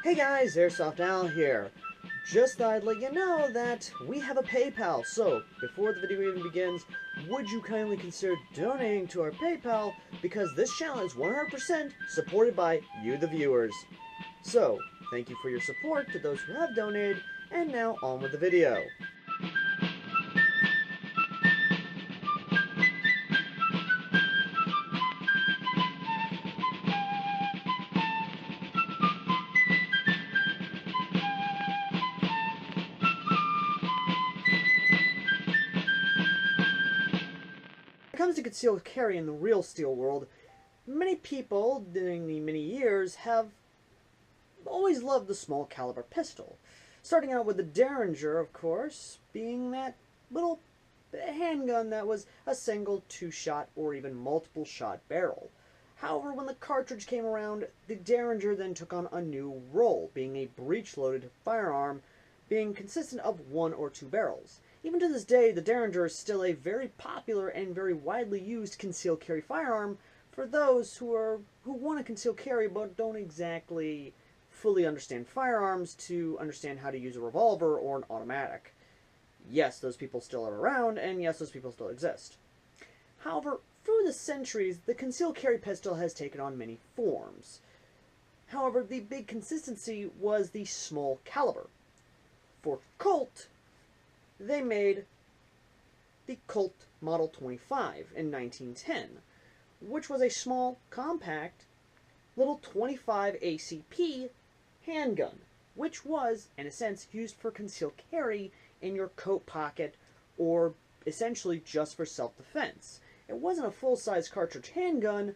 Hey guys, AirsoftAL here. Just thought I'd let you know that we have a PayPal, so before the video even begins, would you kindly consider donating to our PayPal, because this channel is 100% supported by you, the viewers. So, thank you for your support to those who have donated, and now on with the video. When it comes to concealed carry in the real steel world, many people during the many years have always loved the small caliber pistol. Starting out with the Derringer, of course, being that little handgun that was a single, two-shot, or even multiple-shot barrel. However, when the cartridge came around, the Derringer then took on a new role, being a breech-loaded firearm, being consistent of one or two barrels. Even to this day, the Derringer is still a very popular and very widely used concealed carry firearm for those who want to conceal carry but don't exactly fully understand firearms to understand how to use a revolver or an automatic. Yes, those people still are around, and yes, those people still exist. However, through the centuries, the concealed carry pistol has taken on many forms. However, the big consistency was the small caliber. For Colt, they made the Colt Model 25 in 1910, which was a small, compact, little 25 ACP handgun, which was, in a sense, used for concealed carry in your coat pocket or essentially just for self-defense. It wasn't a full-size cartridge handgun,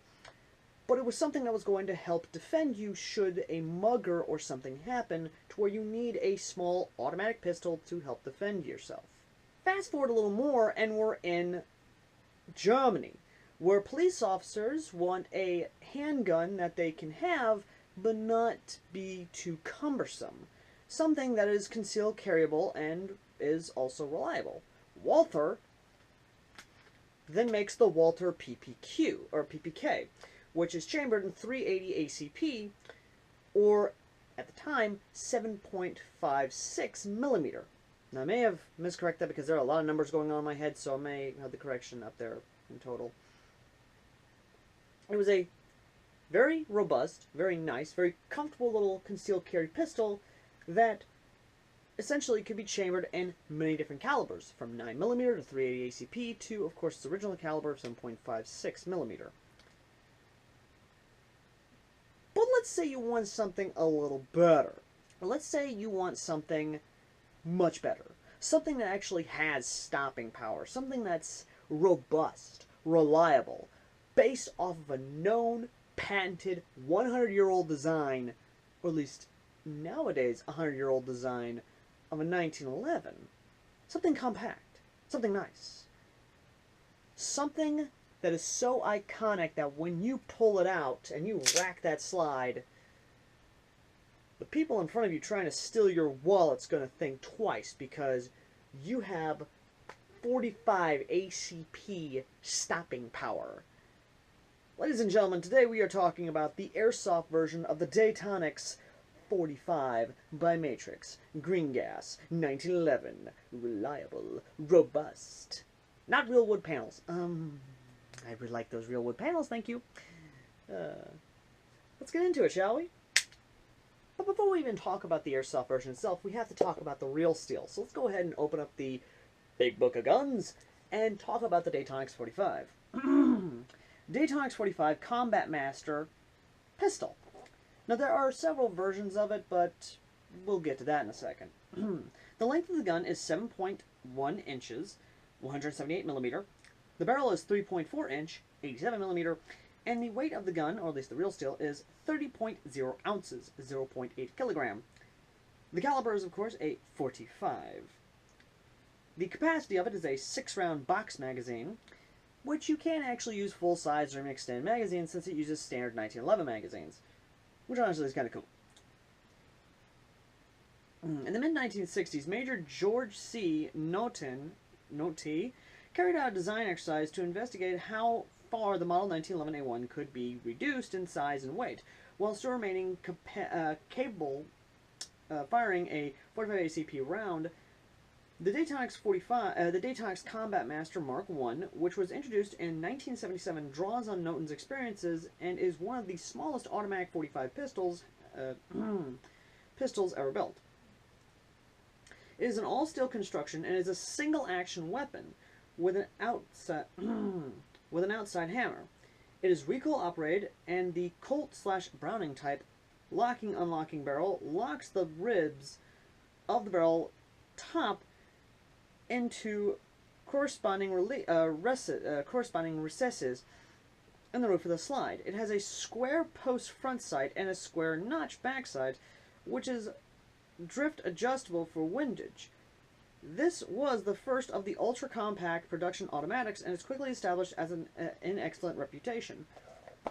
but it was something that was going to help defend you should a mugger or something happen to where you need a small automatic pistol to help defend yourself. Fast forward a little more and we're in Germany, where police officers want a handgun that they can have but not be too cumbersome. Something that is concealed carryable and is also reliable. Walther then makes the Walther Ppq, or PPK, which is chambered in 380 ACP, or, at the time, 7.56 millimeter. Now, I may have miscorrected that because there are a lot of numbers going on in my head, so I may have the correction up there in total. It was a very robust, very nice, very comfortable little concealed carry pistol that essentially could be chambered in many different calibers, from 9mm to 380 ACP to, of course, its original caliber of 7.56mm. But let's say you want something a little better. Let's say you want something much better. Something that actually has stopping power. Something that's robust, reliable, based off of a known, patented, 100-year-old design, or at least nowadays 100-year-old design of a 1911. Something compact. Something nice. Something that is so iconic that when you pull it out and you rack that slide, the people in front of you trying to steal your wallet's going to think twice because you have 45 ACP stopping power. Ladies and gentlemen, today we are talking about the airsoft version of the Detonics 45 by Matrix. Green gas, 1911. Reliable, robust. Not real wood panels. I really like those real wood panels, thank you. Let's get into it, shall we? But before we even talk about the airsoft version itself, we have to talk about the real steel. So let's go ahead and open up the big book of guns and talk about the Detonics 45. Detonics 45 Combat Master Pistol. Now there are several versions of it, but we'll get to that in a second. The length of the gun is 7.1 inches, 178mm. The barrel is 3.4 inch, 87mm. And the weight of the gun, or at least the real steel, is 30.0 ounces, 0.8 kilogram. The caliber is, of course, a 45. The capacity of it is a 6-round box magazine, which you can actually use full-size or extended magazines since it uses standard 1911 magazines, which honestly is kind of cool. In the mid-1960s, Major George C. Note carried out a design exercise to investigate how far the Model 1911A1 could be reduced in size and weight, while still remaining capable firing a 45 ACP round. The Detonics Combat Master Mark I, which was introduced in 1977, draws on Noten's experiences and is one of the smallest automatic 45 pistols ever built. It is an all-steel construction and is a single-action weapon with an outside hammer. It is recoil-operated, and the Colt/Browning type locking-unlocking barrel locks the ribs of the barrel top into corresponding recesses in the roof of the slide. It has a square post front sight and a square notch back sight, which is drift adjustable for windage. This was the first of the ultra-compact production automatics, and is quickly established as an excellent reputation,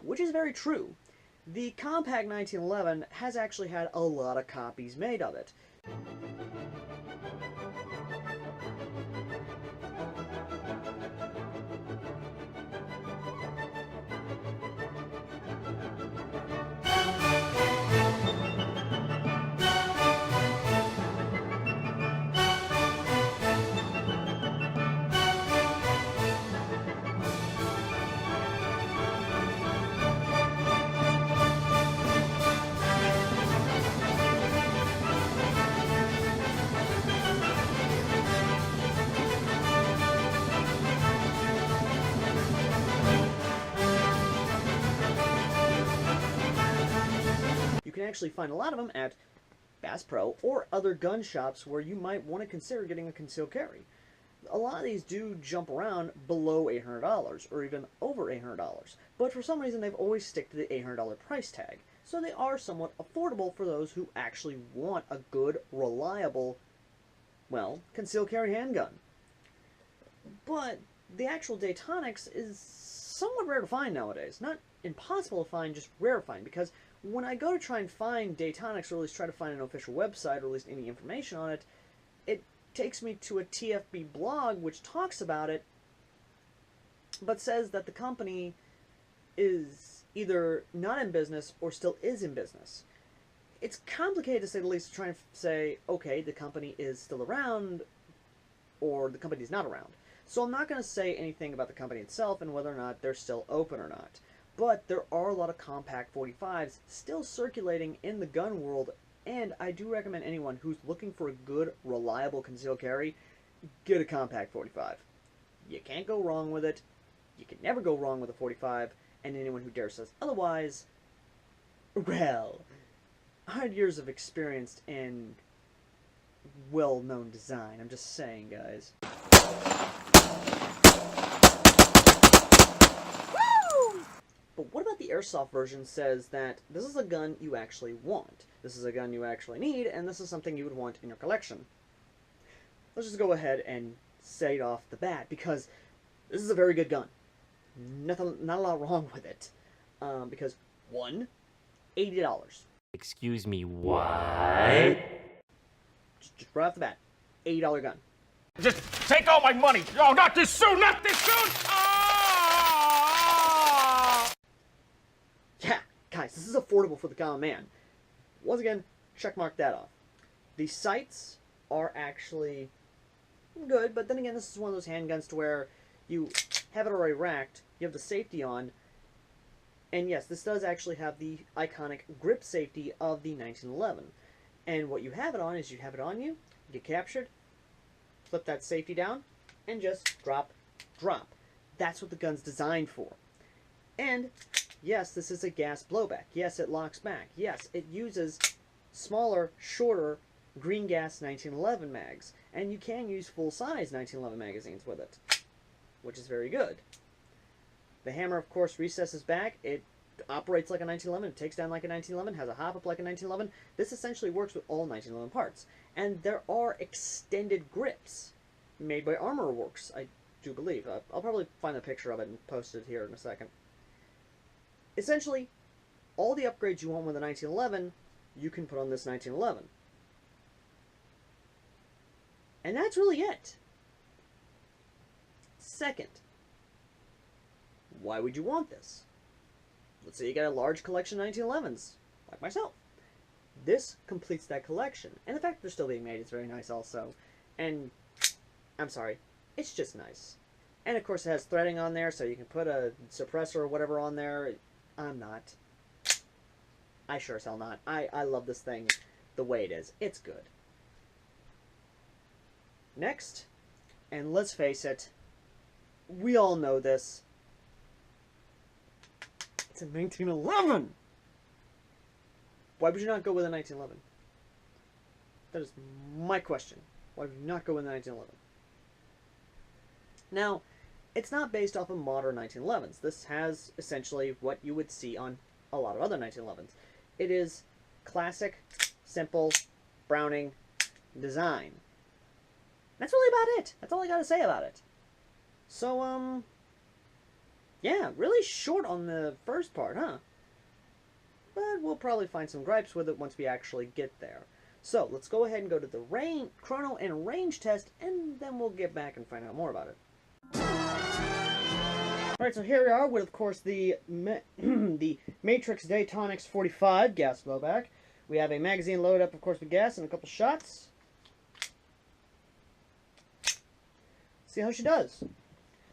which is very true. The Compact 1911 has actually had a lot of copies made of it. You can actually find a lot of them at Bass Pro or other gun shops where you might want to consider getting a concealed carry. A lot of these do jump around below $800 or even over $800, but for some reason they've always stick to the $800 price tag, so they are somewhat affordable for those who actually want a good, reliable, well, concealed carry handgun. But the actual Detonics is somewhat rare to find nowadays. Not impossible to find, just rare to find, because when I go to try and find Detonics, or at least try to find an official website, or at least any information on it, it takes me to a TFB blog which talks about it, but says that the company is either not in business or still is in business. It's complicated to say the least to try and say, okay, the company is still around, or the company is not around. So I'm not going to say anything about the company itself and whether or not they're still open or not. But there are a lot of compact 45s still circulating in the gun world, and I do recommend anyone who's looking for a good, reliable concealed carry, get a compact 45. You can't go wrong with it. You can never go wrong with a 45, and anyone who dares says otherwise, well, 100 years of experience in well-known design. I'm just saying, guys. But what about the Airsoft version says that this is a gun you actually want, this is a gun you actually need, and this is something you would want in your collection? Let's just go ahead and say it off the bat, because this is a very good gun. Not a lot wrong with it. Because, one, $80. Excuse me, what? Just right off the bat, $80 gun. Just take all my money! Oh, not this soon! Not this soon! Ah! Yeah, guys, this is affordable for the common man. Once again, checkmark that off. The sights are actually good, but then again, this is one of those handguns to where you have it already racked, you have the safety on, and yes, this does actually have the iconic grip safety of the 1911. And what you have it on is you have it on you, get captured, flip that safety down, and just drop, drop. That's what the gun's designed for. And yes, this is a gas blowback. Yes, it locks back. Yes, it uses smaller, shorter green gas 1911 mags. And you can use full-size 1911 magazines with it, which is very good. The hammer, of course, recesses back. It operates like a 1911. It takes down like a 1911. Has a hop-up like a 1911. This essentially works with all 1911 parts. And there are extended grips made by Armor Works, I do believe. I'll probably find a picture of it and post it here in a second. Essentially, all the upgrades you want with a 1911, you can put on this 1911. And that's really it. Second, why would you want this? let's say you got a large collection of 1911s, like myself. This completes that collection. And the fact they're still being made is very nice also. And, I'm sorry, it's just nice. And of course it has threading on there, so you can put a suppressor or whatever on there. I'm not. I sure as hell not. I love this thing the way it is. It's good. Next, and let's face it, we all know this. It's a 1911! Why would you not go with a 1911? That is my question. Why would you not go with a 1911? Now, it's not based off of modern 1911s. This has essentially what you would see on a lot of other 1911s. It is classic, simple, Browning design. That's really about it. That's all I gotta say about it. So, yeah, really short on the first part, huh? But we'll probably find some gripes with it once we actually get there. So, let's go ahead and go to the chrono and range test, and then we'll get back and find out more about it. Alright, so here we are with, of course, the the Matrix Detonics 45 gas blowback. We have a magazine loaded up, of course, with gas and a couple shots. See how she does.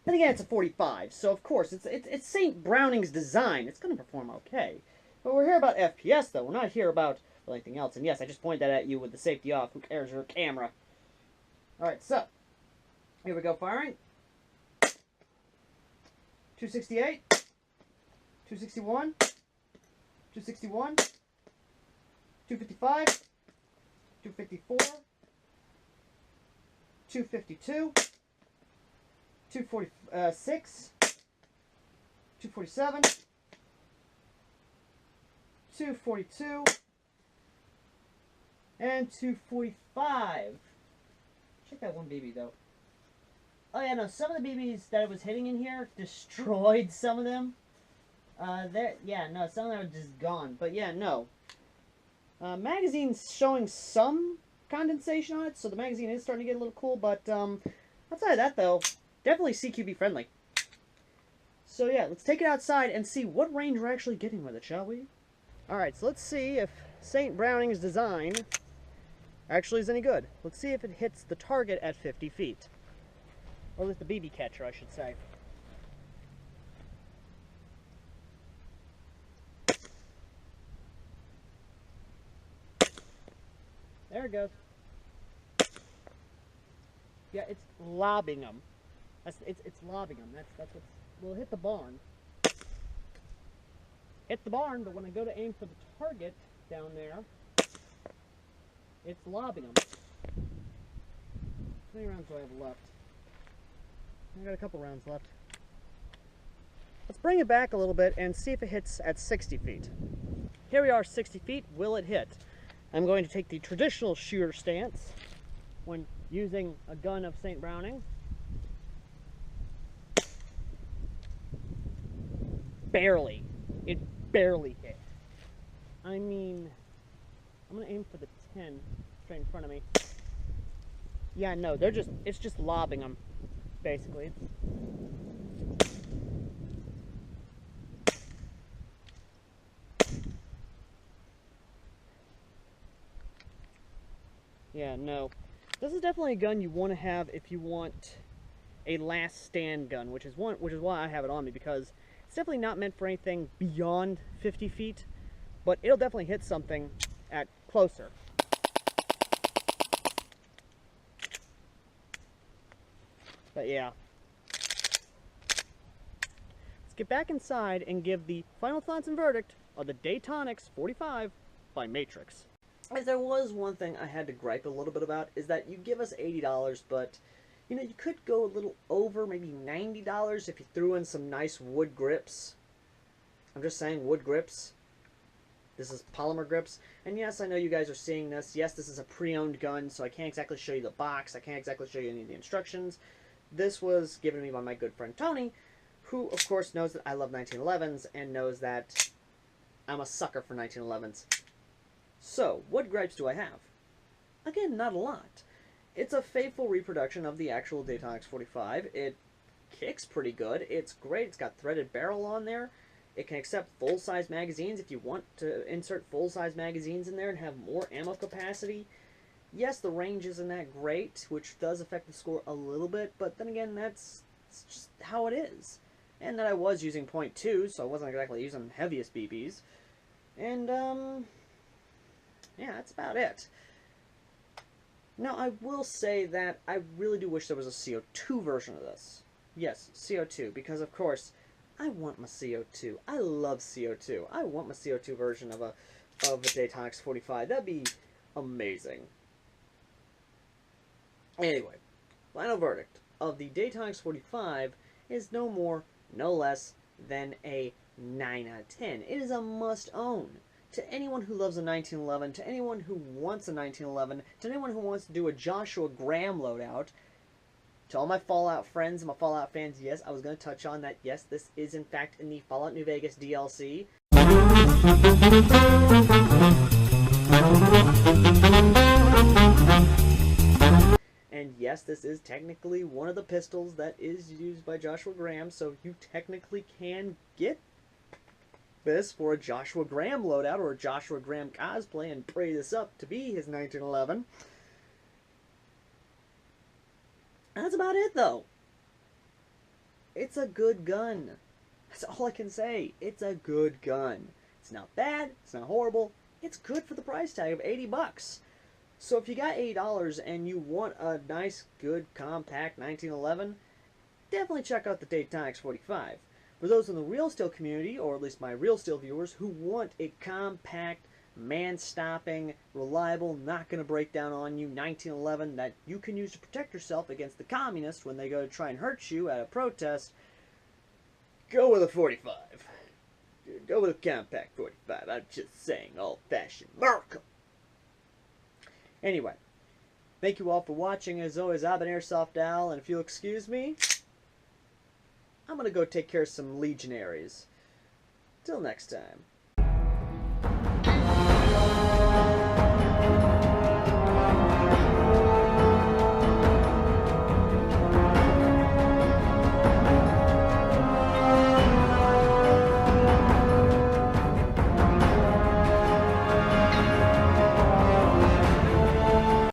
Then again, it's a 45, so of course, it's St. Browning's design. It's going to perform okay. But we're here about FPS, though. We're not here about anything else. And yes, I just pointed that at you with the safety off. Who cares? Your camera. Alright, so. Here we go, firing. 268. 261. 261. 255. 254. 252. 246. 247. 242. And 245. Check that one BB, though. Oh, yeah, no, some of the BBs that it was hitting in here destroyed some of them. Yeah, no, some of them are just gone. But, yeah, no. Magazine's showing some condensation on it, so the magazine is starting to get a little cool. But, outside of that, though, definitely CQB friendly. So, yeah, let's take it outside and see what range we're actually getting with it, shall we? Alright, so let's see if St. Browning's design actually is any good. Let's see if it hits the target at 50 feet. Or at least the BB catcher, I should say. There it goes. Yeah, it's lobbing them. It's lobbing them. That's what's... Well, hit the barn. Hit the barn, but when I go to aim for the target down there, it's lobbing them. How many rounds do I have left? I got a couple rounds left. Let's bring it back a little bit and see if it hits at 60 feet. Here we are, 60 feet. Will it hit? I'm going to take the traditional shooter stance when using a gun of St. Browning. Barely. It barely hit. I mean, I'm going to aim for the 10 straight in front of me. Yeah, no, it's just lobbing them. Basically. Yeah, no. This is definitely a gun you want to have if you want a last stand gun, which is why I have it on me, because it's definitely not meant for anything beyond 50 feet, but it'll definitely hit something at closer. But yeah. Let's get back inside and give the final thoughts and verdict of the Detonics 45 by Matrix. If there was one thing I had to gripe a little bit about, is that you give us $80, but you know, you could go a little over, maybe $90 if you threw in some nice wood grips. I'm just saying, wood grips. This is polymer grips. And yes, I know you guys are seeing this. Yes, this is a pre-owned gun, so I can't exactly show you the box. I can't exactly show you any of the instructions. This was given to me by my good friend Tony, who, of course, knows that I love 1911s and knows that I'm a sucker for 1911s. So, what gripes do I have? Again, not a lot. It's a faithful reproduction of the actual Detonics 45. It kicks pretty good. It's great. It's got threaded barrel on there. It can accept full-size magazines if you want to insert full-size magazines in there and have more ammo capacity. Yes, the range isn't that great, which does affect the score a little bit, but then again, that's just how it is. And that I was using .2, so I wasn't exactly using heaviest BBs. And, yeah, that's about it. Now, I will say that I really do wish there was a CO2 version of this. Yes, CO2, because of course, I want my CO2. I love CO2. I want my CO2 version of a Detonics 45. That'd be amazing. Anyway, final verdict of the Detonics 45 is no more, no less than a 9 out of 10. It is a must-own. To anyone who loves a 1911, to anyone who wants a 1911, to anyone who wants to do a Joshua Graham loadout, to all my Fallout friends and my Fallout fans, yes, I was going to touch on that. Yes, this is in fact in the Fallout New Vegas DLC. And yes, this is technically one of the pistols that is used by Joshua Graham, so you technically can get this for a Joshua Graham loadout or a Joshua Graham cosplay and pray this up to be his 1911. That's about it, though. It's a good gun. That's all I can say. It's a good gun. It's not bad. It's not horrible. It's good for the price tag of $80. So if you got $80 and you want a nice, good, compact 1911, definitely check out the Detonics 45. For those in the Real Steel community, or at least my Real Steel viewers, who want a compact, man-stopping, reliable, not going to break down on you 1911 that you can use to protect yourself against the communists when they go to try and hurt you at a protest, go with a 45. Go with a compact 45. I'm just saying, old-fashioned America. Anyway, thank you all for watching. As always, I've been AirsoftAL, and if you'll excuse me, I'm going to go take care of some legionaries. Till next time.